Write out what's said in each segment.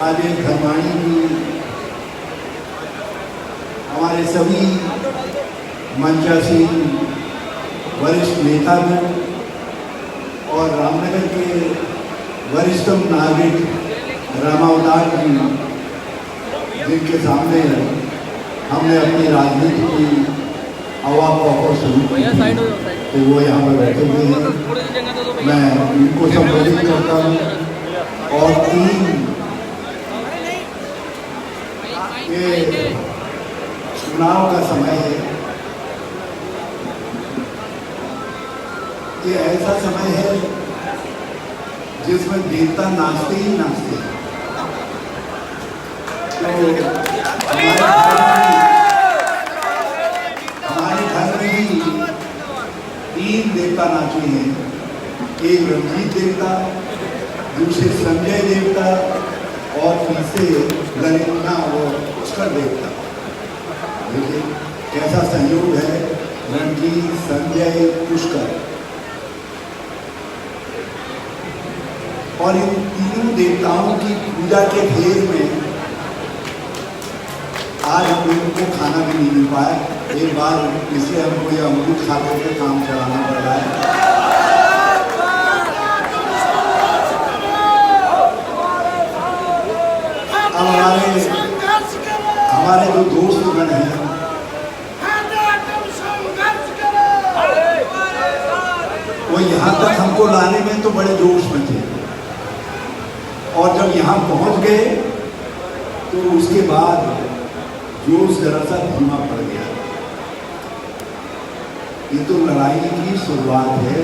हमारे धर्माणी की हमारे सभी मंचासीन वरिष्ठ नेतागण और रामनगर के वरिष्ठतम नागरिक रामावतार जी, जिनके सामने हमने अपनी राजनीति की अवाक शुरू की, तो वो यहाँ पर बैठे हुए हैं। मैं उनको संबोधित करता हूँ और तीन ये चुनाव का समय है। ये ऐसा समय है जिसमें देवता नाचते ही नाचते हैं। तो हमारे घर में भी तीन देवता नाचे हैं। एक रंजीत देवता, दूसरे संजय देवता और तीसरे ललितना और पुष्कर देवता। देखिए कैसा संयोग है, रंजीत, संजय, पुष्कर। और इन तीनों देवताओं की पूजा के फेर में आज हम लोगों को खाना भी नहीं मिल पाया। एक बार इसलिए हमको यह अमरूद खा करके काम चलाना पड़ रहा है। हमारे जो दोस्तगण हैं वो यहाँ तक हमको लाने में तो बड़े जोश में थे, और जब यहाँ पहुँच गए तो उसके बाद जोश जरा सा धीमा पड़ गया। ये तो लड़ाई की शुरुआत है।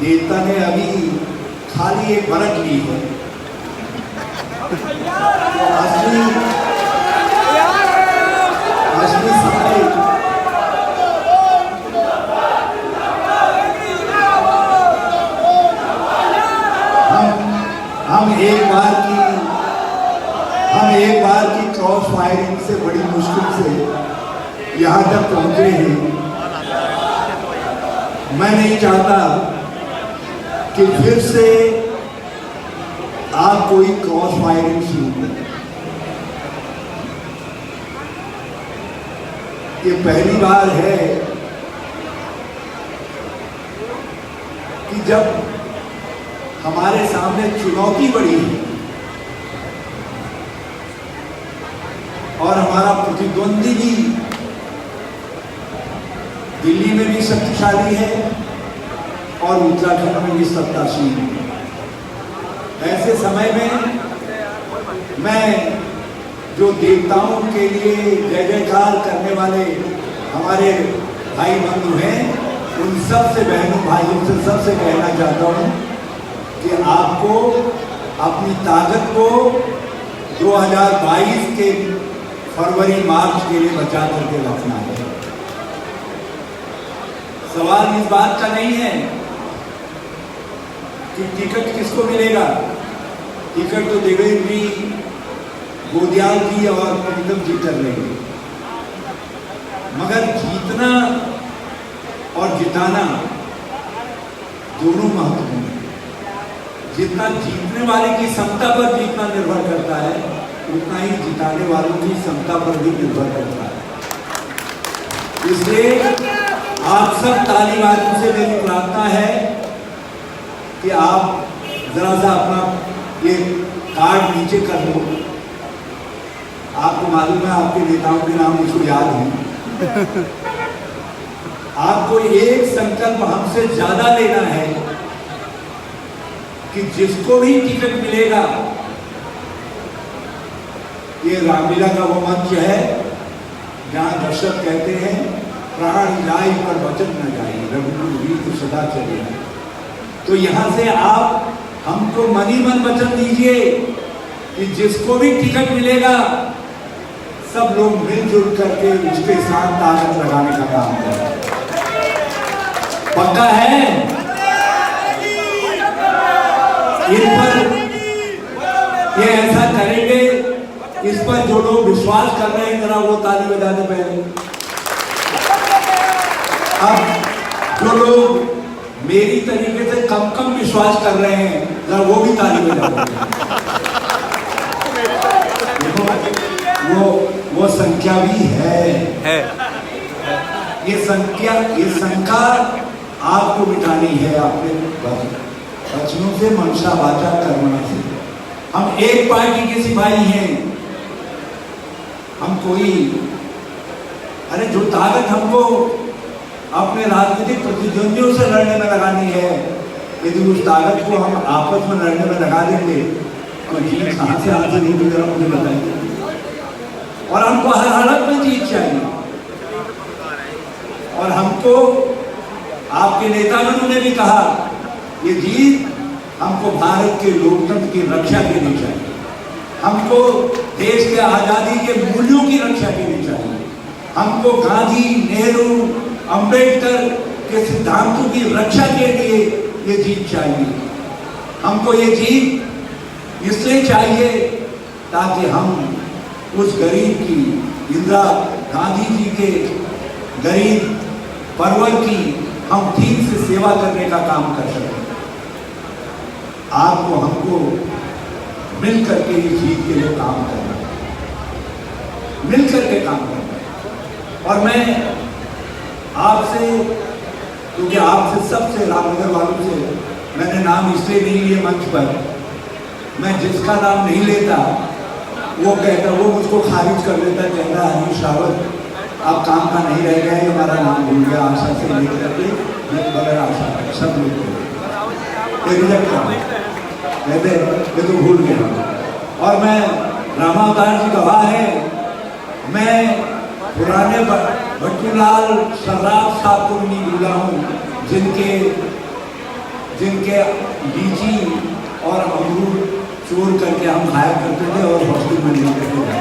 देवता ने अभी खाली एक बरत ली है। असली समय हम एक बार की क्रॉस फायरिंग से बड़ी मुश्किल से यहाँ तक पहुंचे हैं। मैं नहीं चाहता कि फिर से आप कोई क्रॉस फायरिंग शुरू करें। ये पहली बार है कि जब हमारे सामने चुनौती बड़ी है और हमारा प्रतिद्वंदी भी दिल्ली में भी शक्तिशाली है और उत्तराखंड में भी सत्ताशील है। ऐसे समय में मैं जो देवताओं के लिए जय जयकार करने वाले हमारे भाई बंधु हैं, उन सब से, बहनों भाइयों से सबसे कहना चाहता हूँ कि आपको अपनी ताकत को 2022 के फरवरी मार्च के लिए बचा करके रखना है। सवाल इस बात का नहीं है कि टिकट किसको मिलेगा। टिकट तो देवेंद्र जी, गोदियाल जी और प्रीतम जी कर लेंगे, मगर जीतना और जिताना दोनों महत्वपूर्ण है। जितना जीतने वाले की क्षमता पर जीतना निर्भर करता है, उतना ही जिताने वालों की क्षमता पर भी निर्भर करता है। इसलिए आप सब तालीबाजों से मेरी प्रार्थना है कि आप जरा सा अपना ये कार्ड नीचे कर लो। आपको मालूम है आपके नेताओं के नाम मुझको याद है। आपको एक संकल्प हमसे ज्यादा लेना है कि जिसको भी टिकट मिलेगा, ये रामलीला का वो मंच है जहां दर्शक कहते हैं प्राण जाए पर वचन न जाए, रघुकुल रीत सदा चले। तो यहां से आप हमको मन ही मन वचन दीजिए कि जिसको भी टिकट मिलेगा सब लोग मिलजुल करके उसके साथ ताकत लगाने का काम करें। पक्का है? इन पर ये ऐसा करेंगे, इस पर जो लोग विश्वास कर रहे हैं जरा वो ताली बजा दे पहले। अब जो लोग मेरी तरीके से कम विश्वास कर रहे हैं, जरा वो भी ताली बजा दें। वो संख्या भी है। ये संख्या आपको मिटानी है अपने वचनों से, मनसा वाचा कर्मणा से। हम एक पार्टी के सिपाही हैं। हम कोई, अरे जो ताकत हमको अपने राजनीतिक प्रतिद्वंदियों से लड़ने में लगानी है, यदि उस ताकत को हम आपस में लड़ने में लगा देंगे तो जीत कहां से हाथ से नहीं गुजरा, मुझे बताइए। और हमको हर हालत में जीत चाहिए। और हमको आपके नेतागणों ने भी कहा, ये जीत हमको भारत के लोकतंत्र की रक्षा के लिए चाहिए, हमको देश के आजादी के मूल्यों की रक्षा के लिए चाहिए, हमको गांधी, नेहरू, अंबेडकर के सिद्धांतों की रक्षा के लिए ये जीत चाहिए। हमको ये जीत इसलिए चाहिए ताकि हम उस गरीब की, इंदिरा गांधी जी के गरीब परवर की हम ठीक से सेवा करने का काम कर सकें। आपको हमको मिल करके इस जीत के लिए काम करना है, मिल करके काम करना है। और मैं आपसे, क्योंकि आपसे सबसे, रामनगर वालों से मैंने नाम इसलिए नहीं लिए मंच पर, मैं जिसका नाम नहीं लेता वो कहता, वो मुझको खारिज कर देता, कहता हरीश रावत आप काम का नहीं रह गए, हमारा नाम भूल गया, आशा से लेकर के बगैर आशा सब लोग रिजेक्ट कर कहते ये तो भूल गया। और मैं, रामावतार जी गवाह है, मैं पुराने भट्टूलाल सर्राफ साहब को नहीं भूला हूँ, जिनके लीची और अमरूद चोर करके हम खाया करते थे और हॉस्टल में नहीं करते थे।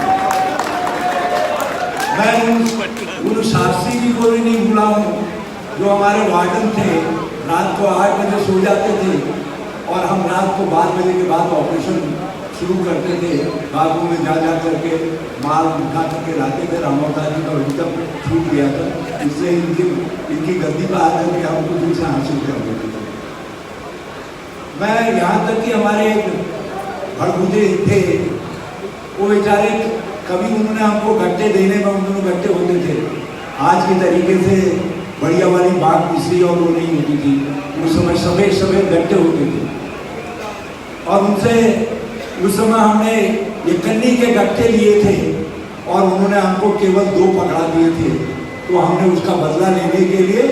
मैं उन शास्त्री जी को भी नहीं भूला हूँ जो हमारे वार्डन थे, रात को 8 बजे सो जाते थे और हम रात को 12 बजे के बाद ऑपरेशन शुरू करते थे, बागों में जा करके माल उठा करके लाते थे। रामावतार जी का एकदम छूट गया था, इससे इनकी गद्दी पर आकर के हम कुछ से हासिल कर देते थे। मैं यहाँ तक कि हमारे भड़बूदे थे, वो बेचारे कभी उन्होंने हमको गट्टे देने में, उन दोनों गट्टे होते थे, आज के तरीके से बढ़िया वाली बात मिश्री और वो नहीं होती थी, उस समय सफेद सफेद गट्टे होते थे। और उनसे उस समय हमने ये कन्नी के गट्टे लिए थे और उन्होंने हमको केवल 2 पकड़ा दिए थे। तो हमने उसका बदला लेने के लिए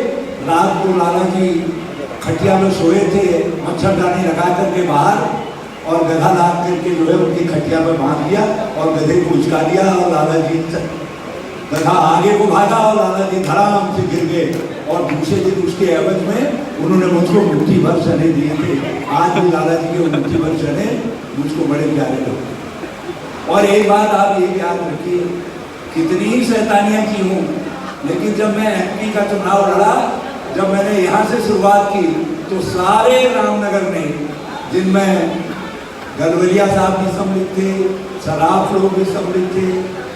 रात को लाला जी खटिया में सोए थे, मच्छरदानी लगा करके बाहर, और गधा लाद करके जो है उनकी खटिया में बांध दिया और गधे को उचका दिया और लाला जी, गधा आगे को भागा और लाला जी धड़ाम से गिर गए। और दूसरे दिन उसके एवज में उन्होंने मुझको मुट्ठी भर चने दिए थे। आज भी लाला जी के मुट्ठी भर चने मुझको बड़े प्यारे लगते। और एक बात आप ये याद रखिए, कितनी ही शैतानियां की हूँ, लेकिन जब मैं एमपी का चुनाव लड़ा, जब मैंने यहाँ से शुरुआत की तो सारे रामनगर में, जिनमें गलवरिया साहब भी सम्मिलित थे, सराफ लोग भी सम्मिलित थे,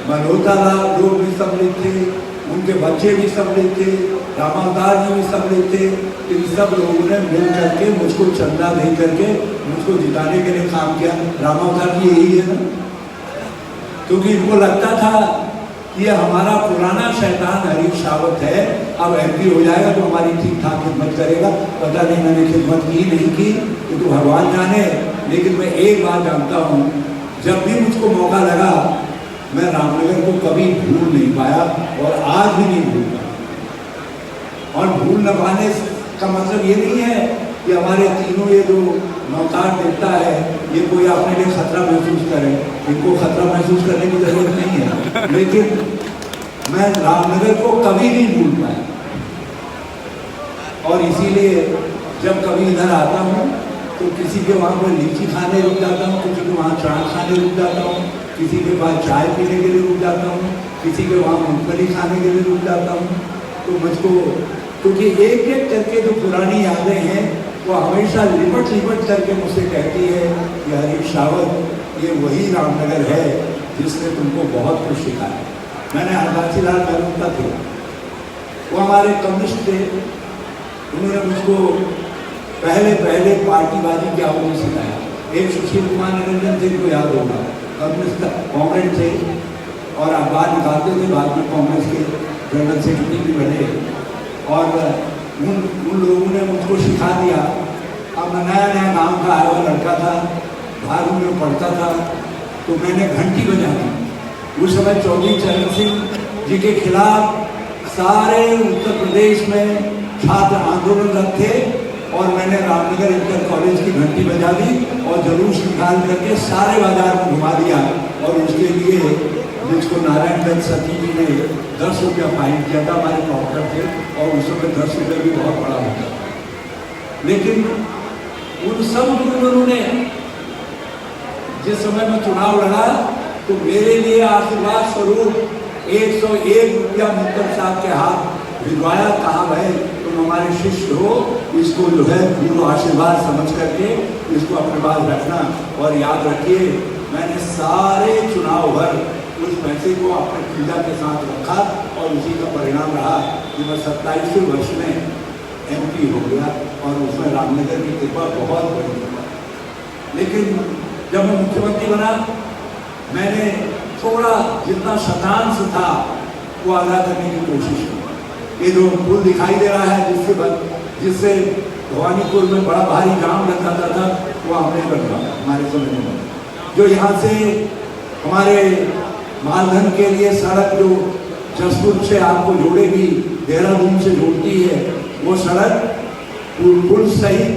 मल्होत्रा लोग भी सम्मिलित थे, उनके बच्चे भी सम्मिलित थे, रामावतार जी भी सम्मिलित थे। इन सब लोगों ने मिल करके मुझको चंदा दे करके मुझको जिताने के लिए काम किया। रामावतार जी यही है ना, क्योंकि इनको लगता था कि ये हमारा पुराना शैतान हरीश रावत है, अब एमपी हो जाएगा तो हमारी ठीक ठाक खिदमत करेगा। पता नहीं मैंने खिदमत की नहीं की, तो भगवान जाने। लेकिन मैं एक बात जानता हूँ, जब भी मुझको मौका लगा मैं रामनगर को कभी भूल नहीं पाया और आज भी नहीं भूल पाया। और भूल न पाने का मतलब ये नहीं है कि हमारे तीनों ये जो नौकार देवता है ये कोई अपने लिए खतरा महसूस करे, इनको खतरा महसूस करने की जरूरत नहीं है। लेकिन मैं रामनगर को कभी नहीं भूल पाया और इसीलिए जब कभी इधर आता हूँ तो किसी के वहाँ पर लीची खाने रुक जाता हूँ, किसी के वहाँ चाट खाने रुक जाता हूँ, किसी के पास चाय पीने के लिए रुक जाता हूँ, किसी के वहाँ मूंगफली खाने के लिए रुक जाता हूँ। तो मुझको, क्योंकि एक एक करके जो पुरानी यादें हैं वो हमेशा लिपट लिपट करके मुझसे कहती है कि हरीश रावत ये वही रामनगर है जिसने तुमको बहुत कुछ सिखाया। मैंने हरदासी लाल मेहता थे, वो हमारे कम्युनिस्ट थे, उन्होंने मुझको पहले पार्टीबाजी क्या होनी सिखाया। एक सुशील कुमार निरंजन थे, को याद होगा, कम्युनिस्ट कॉमरेड थे, और अखबार निकालते थे, बाद में कांग्रेस के जनरल सेक्रेटरी भी बने। और उन लोगों ने मुझको सिखा दिया। अब मैं नया नया गाँव का आया हुआ लड़का था, भारू में पढ़ता था, तो मैंने घंटी बजा दी। उस समय चौधरी चरण सिंह जी के खिलाफ सारे उत्तर प्रदेश में छात्र आंदोलन रखे और मैंने रामनगर इंटर कॉलेज की घंटी बजा दी और जुलूस निकाल करके सारे बाजार में घुमा दिया। और उसके लिए जिसको नारायणगंज सती जी ने 10 रुपया फाइन किया था, हमारे डॉक्टर थे, और उस समय 10 रुपये भी बहुत बड़ा होता था। लेकिन उन सब गुरुजनों ने जिस समय में चुनाव लड़ा तो मेरे लिए आशीर्वाद स्वरूप 101 रुपया मुंतर साहब के हाथ भिजवाया। कहा भाई तुम हमारे शिष्य हो, इसको जो है गुरु आशीर्वाद समझ करके इसको अपने पास रखना। और याद रखिए, मैंने सारे चुनाव भर उस पैसे को अपने पूजा के साथ रखा और उसी का परिणाम रहा कि मैं 27वें वर्ष में MP हो गया और उसमें रामनगर की कृपा बहुत बड़ी थी। लेकिन जब मैं मुख्यमंत्री बना, मैंने थोड़ा जितना शतांश था वो अदा करने की कोशिश की। ये जो पुल दिखाई दे रहा है जिससे भवानीपुर में बड़ा भारी जाम लग जाता था, वो हमने बनवाया हमारे समय में। जो यहाँ से हमारे मालधन के लिए सड़क जो जसपुर से आपको जोड़ेगी, देहरादून से जोड़ती है, वो सड़क पुल सहित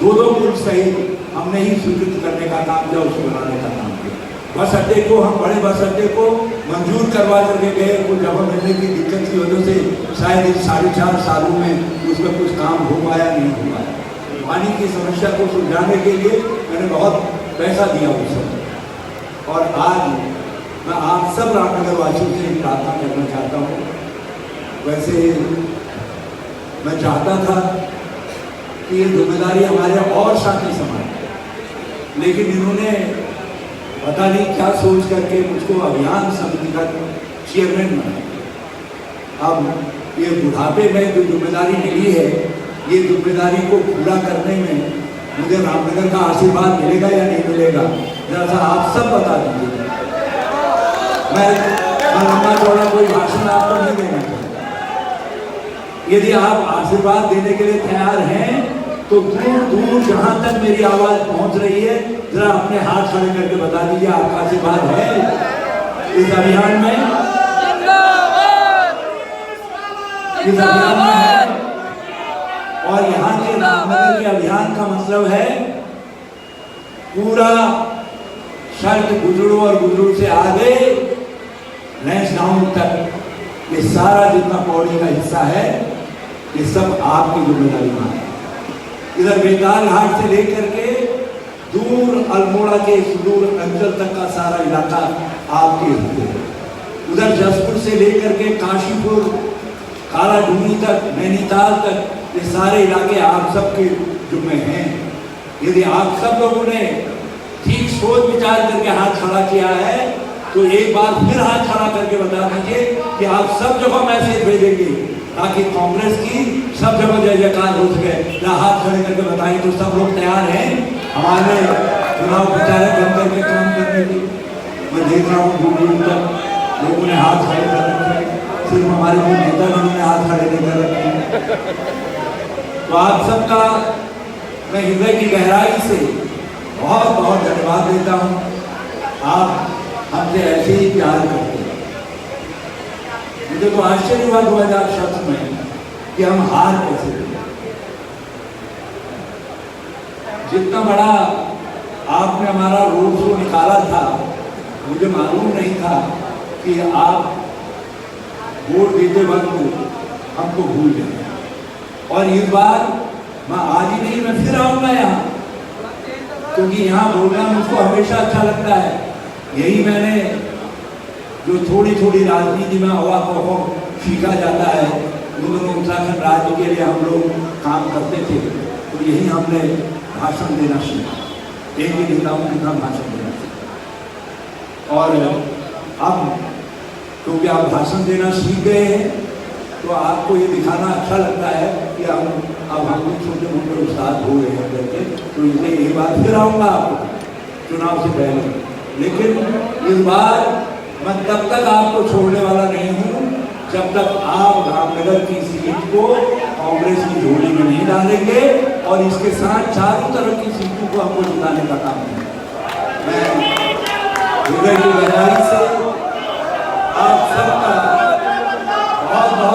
2 पुल सहित हमने ही स्वीकृत करने का काम किया, उसको बनाने का काम किया। बस अड्डे को, हम बड़े बस अड्डे को मंजूर करवा करके गए। कुछ जगह मिलने की दिक्कत की वजह से शायद इस 4.5 सालों में उसमें कुछ काम हो पाया, नहीं हो पाया। पानी की समस्या को सुलझाने के लिए मैंने बहुत पैसा दिया उस समय। और आज मैं आप सब रामनगर वासियों से प्रार्थना करना चाहता हूँ। वैसे मैं चाहता था कि ये जिम्मेदारी हमारे और साथी समाज, लेकिन इन्होंने पता नहीं क्या सोच करके मुझको अभियान समिति का चेयरमैन बनाया। अब ये बुढ़ापे में जो जिम्मेदारी मिली है, ये जिम्मेदारी को पूरा करने में मुझे रामनगर का आशीर्वाद मिलेगा या नहीं मिलेगा, जरा सा आप सब बता दीजिए। मैं लंबा चौड़ा कोई भाषण आपको नहीं देना चाहता। यदि आप आशीर्वाद देने के लिए तैयार हैं तो दूर दूर जहां तक मेरी आवाज पहुंच रही है, जरा अपने हाथ खड़े करके बता दीजिए आपका आशीर्वाद है इस अभियान में। इस अभियान में है। और यहाँ के रामनगर के अभियान का मतलब है पूरा शर्त गुजरू और गुजरू से आगे लैंस डाउन तक, ये सारा जितना पौड़ी का हिस्सा है, ये सब आपकी जिम्मेदारी में है। इधर बेताल घाट से लेकर के दूर अल्मोड़ा के सुदूर अंचल तक का सारा इलाका आपके होते हैं। उधर जसपुर से लेकर के काशीपुर, कालाडूंगी तक, नैनीताल तक, ये सारे इलाके आप सबके जुम्मे हैं। यदि आप सब लोगों ने ठीक सोच विचार करके हाथ खड़ा किया है तो एक बार फिर हाथ खड़ा करके बता दीजिए कि आप सब जगह मैसेज भेजेंगे ताकि कांग्रेस की सब जगह जय जयकार हो सके। या हाथ खड़े करके बताइए तो सब लोग तैयार हैं हमारे चुनाव प्रचारक बन करके काम करने की। मैं देख रहा हूँ दूर दूर तक लोगों ने हाथ खड़े कर रखे, सिर्फ हमारे जो नेता ने हाथ खड़े नहीं कर रखे। तो आप सबका मैं हृदय की गहराई से बहुत बहुत धन्यवाद देता हूँ। आप हमसे ऐसे ही प्यार करते हैं। मुझे तो आश्चर्य हुआ 2007 में कि हम हार कैसे गए। जितना बड़ा आपने हमारा रोड शो निकाला था, मुझे मालूम नहीं था कि आप वोट देते वक्त हमको भूल गए। और इस बार मैं आज ही नहीं, मैं फिर आऊंगा यहाँ, क्योंकि यहाँ बोलना मुझको हमेशा अच्छा लगता है। यही मैंने जो थोड़ी थोड़ी राजनीति में हवा को सीखा जाता है, उन्होंने उत्तराखंड राज्य के लिए हम लोग काम करते थे, तो यही हमने भाषण देना सीखा, एक ही नेताओं के साथ भाषण देना सीखा। और अब क्योंकि आप भाषण देना सीख गए हैं तो आपको ये दिखाना अच्छा लगता है कि अब हम लोग छोटे मोटे उस्ताद हो गए हैं करके, तो इसलिए एक बार फिर आऊँगा आपको चुनाव से पहले। लेकिन इस बार मैं तब तक आपको छोड़ने वाला नहीं हूं जब तक आप रामनगर की सीट को कांग्रेस की झोली में नहीं डालेंगे और इसके साथ चारों तरफ की सीटों को हमको जिताने का काम करेंगे। मैं हृदय की गहराई से